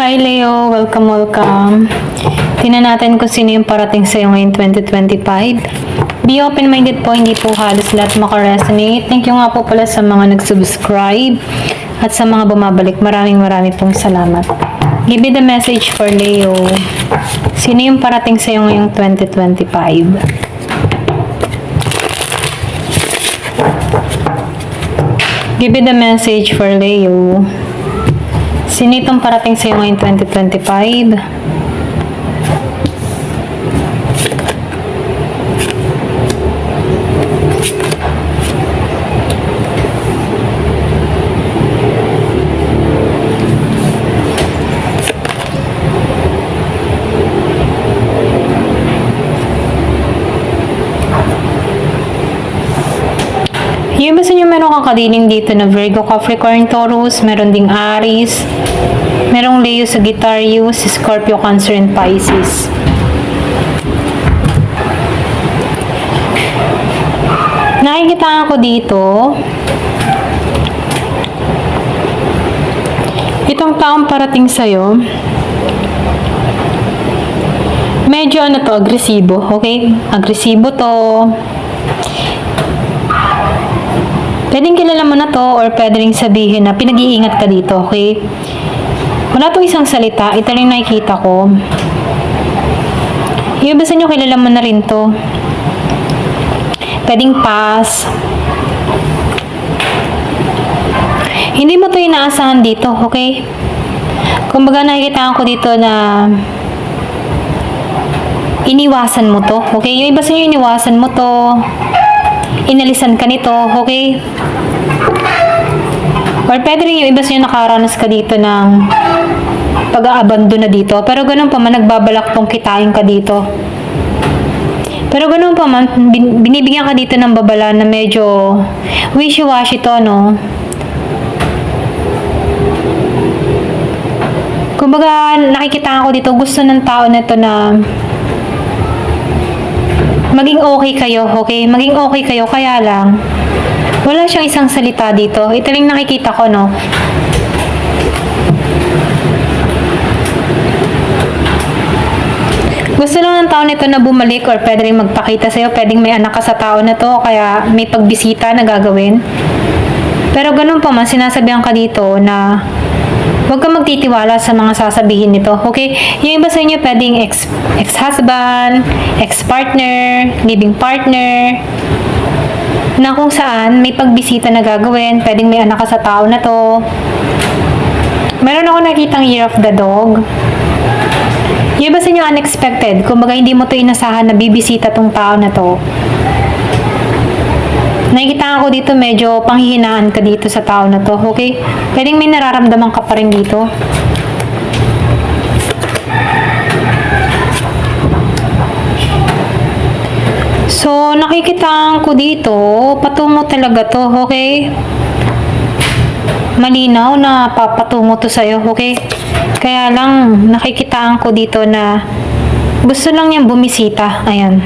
Hi Leo, welcome, welcome. Tingnan natin kung sino yung parating sa'yo ngayong 2025. Be open-minded po, hindi po halos lahat makaresonate. Thank you nga po pala sa mga nag-subscribe at sa mga bumabalik. Maraming pong salamat. Give me the message for Leo. Sino yung parating sa'yo ngayong 2025? Give me the message for Leo. Sino itong parating sa'yo ngayong 2025? Yung basta nyo meron kang kadiling dito na Virgo, Capricorn, Taurus, meron ding Aries, merong Leo, Sagittarius, Scorpio, Cancer, and Pisces. Nakikita ko dito, itong taong parating sa'yo, medyo ano to, agresibo, okay? Agresibo to. Pwedeng kilala mo na to or pwede rin sabihin na pinag-iingat ka dito, okay? Wala tong isang salita, ito rin nakikita ko. Yung basta nyo kilala mo na rin to. Pwedeng pass. Hindi mo to inaasahan dito, okay? Kumbaga nakikita ko dito na iniwasan mo to, okay? Yung iba sa inyo iniwasan mo to. Inalisan ka nito, okay? Or pwede rin yung iba sa'yo nakaranas ka dito ng pag-aabando na dito. Pero ganun pa man, nagbabalak tong kitain ka dito. Pero ganun pa man, binibigyan ka dito ng babala na medyo wishy-washy to, no? Kumbaga, nakikita ko dito, gusto ng tao na to na maging okay kayo, okay? Maging okay kayo, kaya lang, wala siyang isang salita dito. Ito lang nakikita ko, no? Gusto lang ng tao nito na bumalik or pwede rin magpakita sa'yo. Pwedeng may anak ka sa tao na to, kaya may pagbisita na gagawin. Pero ganun pa man, sinasabihan ka dito na huwag kang magtitiwala sa mga sasabihin nito, okay? Yung iba sa inyo pwedeng ex-husband, ex-partner, living partner, na kung saan may pagbisita na gagawin, pwedeng may anak ka sa tao na to. Meron ako nakitang Year of the Dog. Yung iba sa inyo unexpected, kumbaga hindi mo to inasahan na bibisita tong tao na to. Nakikita ko dito medyo panghihinaan ka dito sa tao na to, okay? Pwedeng may nararamdaman ka pa rin dito. So, nakikita ko dito, patungo talaga to, okay? Malinaw na papatungo to sa'yo, okay? Kaya lang, nakikita ko dito na gusto lang niyang bumisita. Ayan.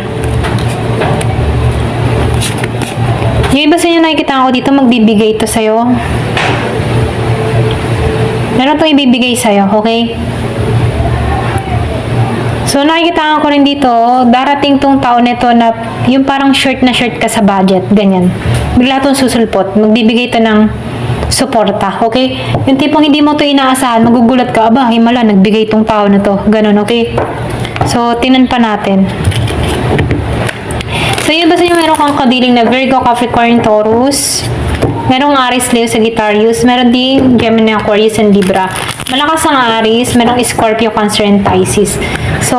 Yung iba sa inyo nakikita ko dito, magbibigay ito sa'yo. Meron itong ibibigay sa'yo, okay? So, nakikita ko rin dito, darating tong taon nito na yung parang short na short ka sa budget, ganyan. Bigla itong susulpot, magbibigay ito ng suporta, okay? Yung tipong hindi mo ito inaasahan, magugulat ka, aba, himala, nagbigay itong tao na to, ganun, okay? So, tinan pa natin. So, yun ba sa inyo meron kang kadiling na Virgo, Capricorn, Taurus, merong Aries, Leo, Sagittarius, meron din Gemini, Aquarius, and Libra. Malakas ang Aries, merong Scorpio, Cancer, and Pisces. So,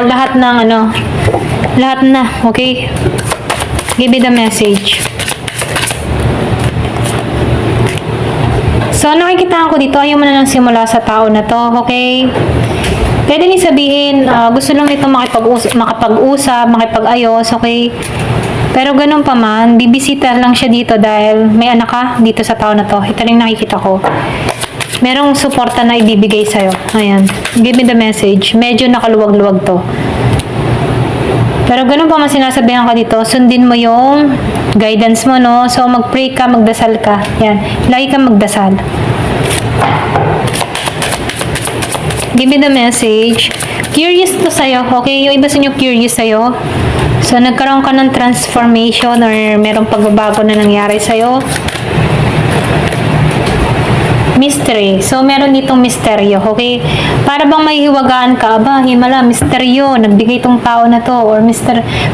lahat ng lahat na, okay? Give me the message. So, nakikita ko dito, ayaw mo na lang simula sa tao na to, okay? Pwede ni sabihin, gusto lang ito makipag-usap, makipag-ayos, okay? Pero ganun pa man, bibisita lang siya dito dahil may anak ka dito sa tao na to. Ito rin nakikita ko. Merong suporta na ibibigay sa'yo. Ayan. Give me the message. Medyo nakaluwag-luwag to. Pero ganun pa man sinasabihan ka dito, sundin mo yung guidance mo, no? So, mag-pray ka, magdasal ka. Yan. Lagi kang magdasal. Give me the message. Curious to sa'yo, okay? Yung iba sa inyo curious sa'yo. So, nagkaroon ka ng transformation or merong pagbabago na nangyari sa'yo. Mystery. So, meron ditong misteryo, okay? Para bang may hiwagaan ka, ba, himala, misteryo, nagbigay itong tao na to, or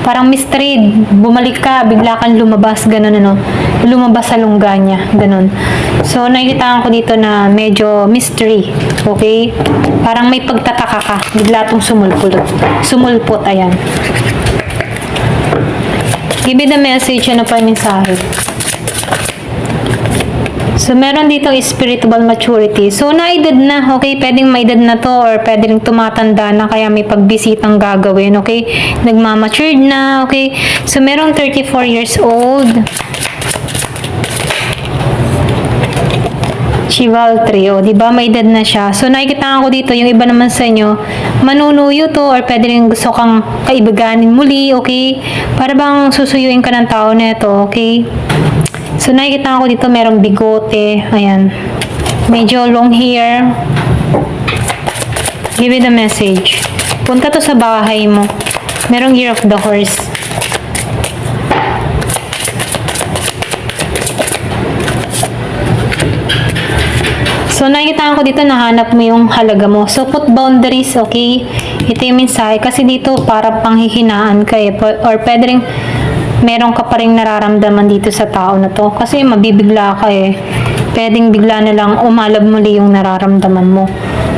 parang mystery, bumalik ka, bigla kang lumabas, ganun, ano, lumabas sa lungga niya, ganun. So, nakikita ko dito na medyo mystery, okay? Parang may pagtataka ka, bigla itong sumulpot, ayan. Give me the message, ano pa yung mensahe? So, meron dito spiritual maturity. So, naedad na, okay? Pwedeng maedad na to or pwedeng tumatanda na kaya may pagbisitang gagawin, okay? Nagmamatured na, okay? So, meron 34 years old. Chivalry, o, diba? May edad na siya. So, nakikita ko dito, yung iba naman sa inyo, manunuyo to or pwede rin gusto kang kaibiganin muli, okay? Para bang susuyuin ka ng tao na ito, okay? So, nakikita ko dito, merong bigote. Ayan. Medyo long hair. Give it a message. Punta to sa bahay mo. Merong Year of the Horse. So, nakikita ko dito, nahanap mo yung halaga mo. So, put boundaries, okay? Ito yung mensahe. Kasi dito, para panghihinaan ka eh. Or pwede rin meron ka pa rin nararamdaman dito sa tao na to. Kasi mabibigla ka eh. Pwedeng bigla na lang umalab muli yung nararamdaman mo.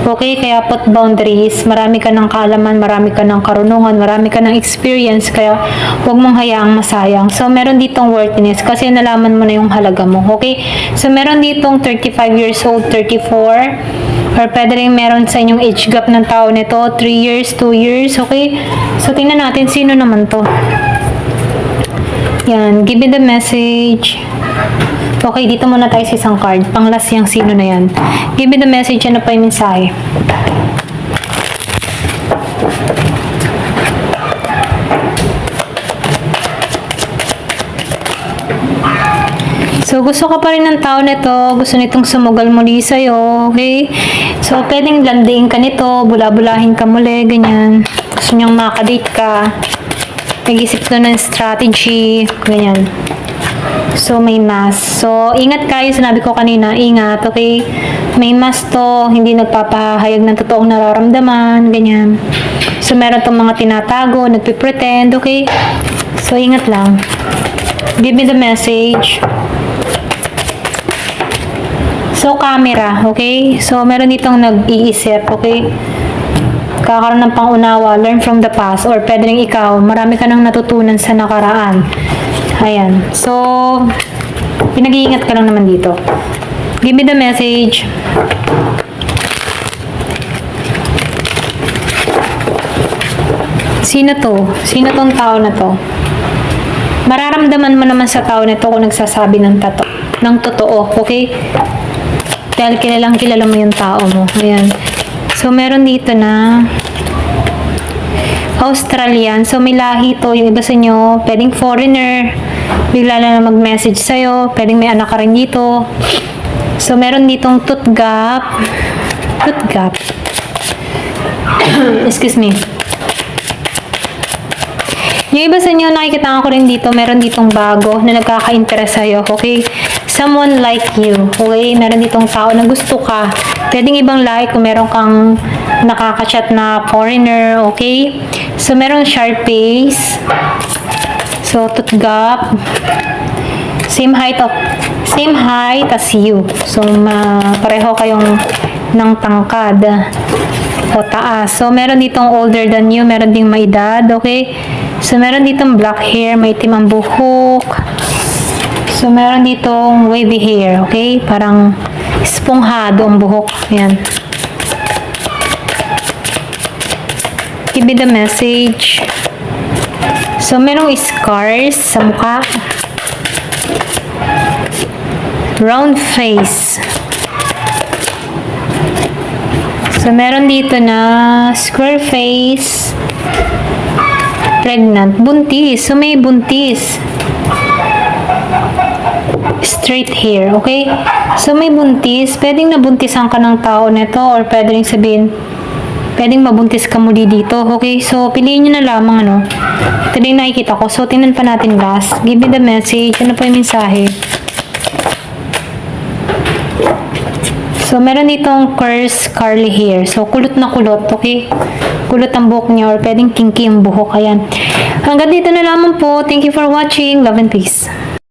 Okay, kaya put boundaries. Marami ka ng kaalaman, marami ka ng karunungan, marami ka ng experience. Kaya huwag mong hayaang masayang. So, meron ditong worthiness kasi nalaman mo na yung halaga mo. Okay? So, meron ditong 35 years old, 34. Or pwede rin meron sa inyong age gap ng tao nito. 3 years, 2 years. Okay? So, tingnan natin sino naman to. Yan, give me the message. Okay, dito muna tayo sa isang card. Panglas yung sino na yan. Give me the message, ano pa yung mensahe? So, gusto ka pa rin ng tao nito. Gusto nitong sumugal muli sa'yo. Okay? So, pwedeng landiin ka nito. Bula-bulahin ka muli. Ganyan. Gusto niyang makadate ka. Nag-isip ko ng strategy. Ganyan. So, may mask. So, ingat kayo. Sinabi ko kanina, ingat. Okay? May mask to. Hindi nagpapahayag ng totoong nararamdaman. Ganyan. So, meron tong mga tinatago. Nagpipretend. Okay? So, ingat lang. Give me the message. So, camera. Okay? So, meron ditong nag-iisip. Okay? Kakaroon ng pangunawa, learn from the past, or pwede rin ikaw, marami ka nang natutunan sa nakaraan. Ayan. So, pinag-iingat ka lang naman dito. Give me the message. Sino to? Sino tong tao na to? Mararamdaman mo naman sa tao na to kung nagsasabi ng totoo. Okay? Dahil kilala mo yung tao mo. Ayan. So, meron dito na Australian. So, may lahi to. Yung iba sa inyo, pwedeng foreigner. Bigla na mag-message sa'yo. Pwedeng may anak ka rin dito. So, meron ditong tutgap. Excuse me. Yung iba sa inyo, nakikita ko rin dito, meron ditong bago na nagkaka-interest sa'yo. Okay? Someone like you. Okay? Meron ditong tao na gusto ka. Pwedeng ibang like kung meron kang nakaka-chat na foreigner. Okay? So, meron sharp face. So, tutgap. Same height as you. So, pareho kayong ng tangkad o taas. So, meron ditong older than you. Meron ding may edad. Okay? So, meron ditong black hair. May itim ang buhok. So, meron ditong wavy hair. Okay? Parang esponghado ang buhok. Ayan. Give me the message. So, merong scars sa mukha. Round face. So, meron dito na square face. Pregnant. Buntis. So, may buntis. Straight hair. Okay? So, may buntis. Pwedeng nabuntisan ka ng tao nito or pwede rin sabihin pwedeng mabuntis ka muli dito. Okay, so piliin nyo na lamang ano. Ito na yung nakikita ko. So, tingnan pa natin last. Give me the message. Ano po yung mensahe? So, meron ditong curse curly hair. So, kulot na kulot, okay? Kulot ang buhok niya or pwedeng kinky ang buhok. Ayan. Hanggang dito na lamang po. Thank you for watching. Love and peace.